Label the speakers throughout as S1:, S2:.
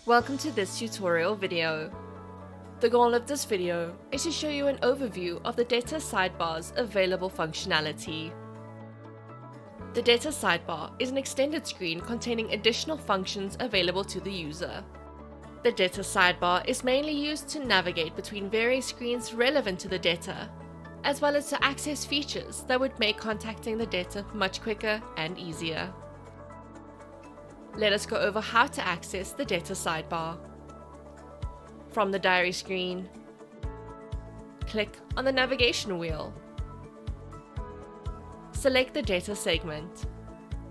S1: Welcome to this tutorial video. The goal of this video is to show you an overview of the Debtor Sidebar's available functionality. The Debtor Sidebar is an extended screen containing additional functions available to the user. The Debtor Sidebar is mainly used to navigate between various screens relevant to the debtor, as well as to access features that would make contacting the debtor much quicker and easier. Let us go over how to access the Debtor Sidebar. From the diary screen, click on the navigation wheel. Select the debtor segment.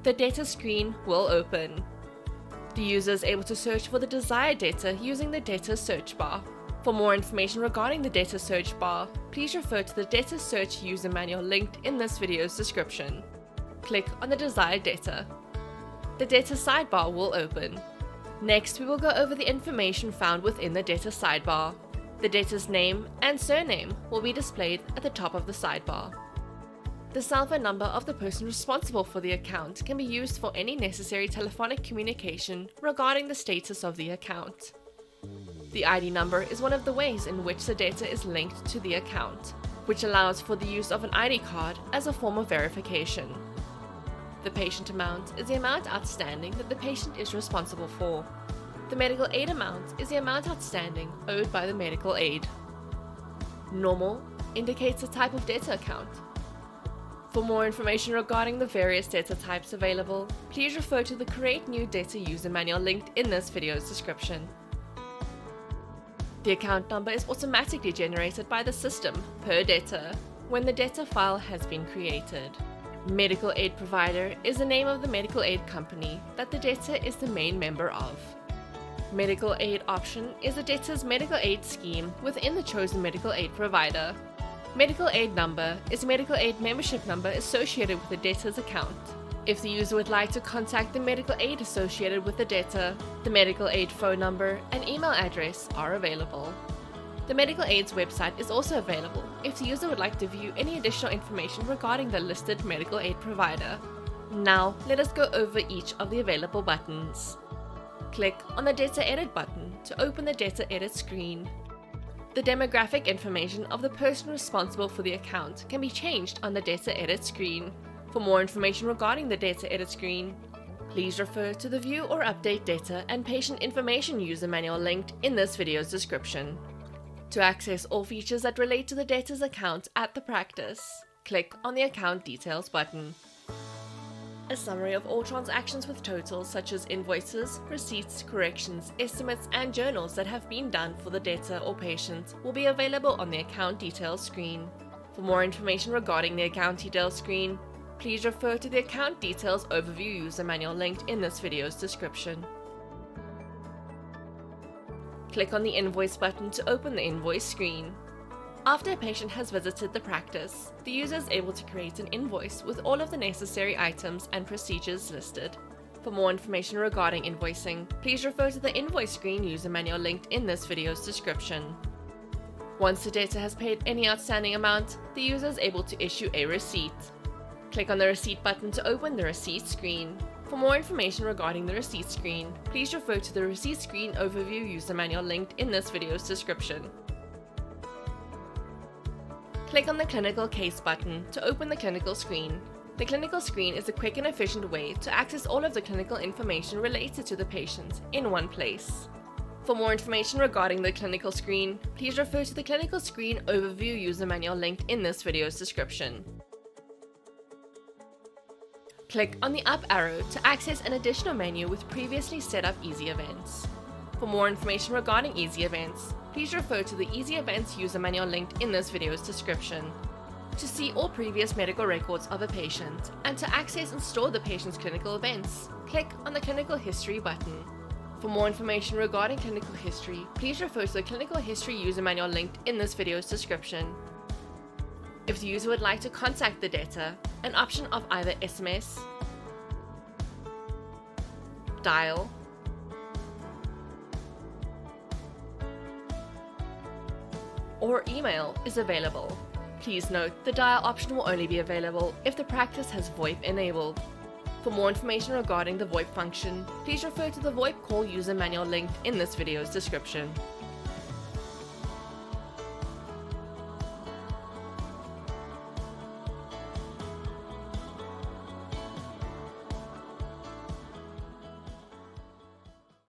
S1: The debtor screen will open. The user is able to search for the desired debtor using the debtor search bar. For more information regarding the debtor search bar, please refer to the debtor search user manual linked in this video's description. Click on the desired debtor. The Debtor Sidebar will open. Next, we will go over the information found within the Debtor Sidebar. The debtor's name and surname will be displayed at the top of the sidebar. The cell phone number of the person responsible for the account can be used for any necessary telephonic communication regarding the status of the account. The ID number is one of the ways in which the debtor is linked to the account, which allows for the use of an ID card as a form of verification. The patient amount is the amount outstanding that the patient is responsible for. The medical aid amount is the amount outstanding owed by the medical aid. Normal indicates the type of debtor account. For more information regarding the various debtor types available, please refer to the Create New Debtor user manual linked in this video's description. The account number is automatically generated by the system per debtor when the debtor file has been created. Medical aid provider is the name of the medical aid company that the debtor is the main member of. Medical aid option is the debtor's medical aid scheme within the chosen medical aid provider. Medical aid number is a medical aid membership number associated with the debtor's account. If the user would like to contact the medical aid associated with the debtor, the medical aid phone number and email address are available. The medical aid's website is also available if the user would like to view any additional information regarding the listed medical aid provider. Now, let us go over each of the available buttons. Click on the Debtor Edit button to open the Debtor Edit screen. The demographic information of the person responsible for the account can be changed on the Debtor Edit screen. For more information regarding the Debtor Edit screen, please refer to the View or Update Debtor and Patient Information user manual linked in this video's description. To access all features that relate to the debtor's account at the practice, click on the Account Details button. A summary of all transactions with totals such as invoices, receipts, corrections, estimates, and journals that have been done for the debtor or patient will be available on the Account Details screen. For more information regarding the Account Details screen, please refer to the Account Details Overview user manual linked in this video's description. Click on the Invoice button to open the Invoice screen. After a patient has visited the practice, the user is able to create an invoice with all of the necessary items and procedures listed. For more information regarding invoicing, please refer to the Invoice Screen user manual linked in this video's description. Once the debtor has paid any outstanding amount, the user is able to issue a receipt. Click on the Receipt button to open the Receipt screen. For more information regarding the Receipt screen, please refer to the Receipt Screen Overview user manual linked in this video's description. Click on the Clinical Case button to open the Clinical screen. The Clinical screen is a quick and efficient way to access all of the clinical information related to the patient in one place. For more information regarding the Clinical screen, please refer to the Clinical Screen Overview user manual linked in this video's description. Click on the up arrow to access an additional menu with previously set up Easy Events. For more information regarding Easy Events, please refer to the Easy Events user manual linked in this video's description. To see all previous medical records of a patient and to access and store the patient's clinical events, click on the Clinical History button. For more information regarding clinical history, please refer to the Clinical History user manual linked in this video's description. If the user would like to contact the debtor, an option of either SMS, dial, or email is available. Please note, the dial option will only be available if the practice has VoIP enabled. For more information regarding the VoIP function, please refer to the VoIP call user manual link in this video's description.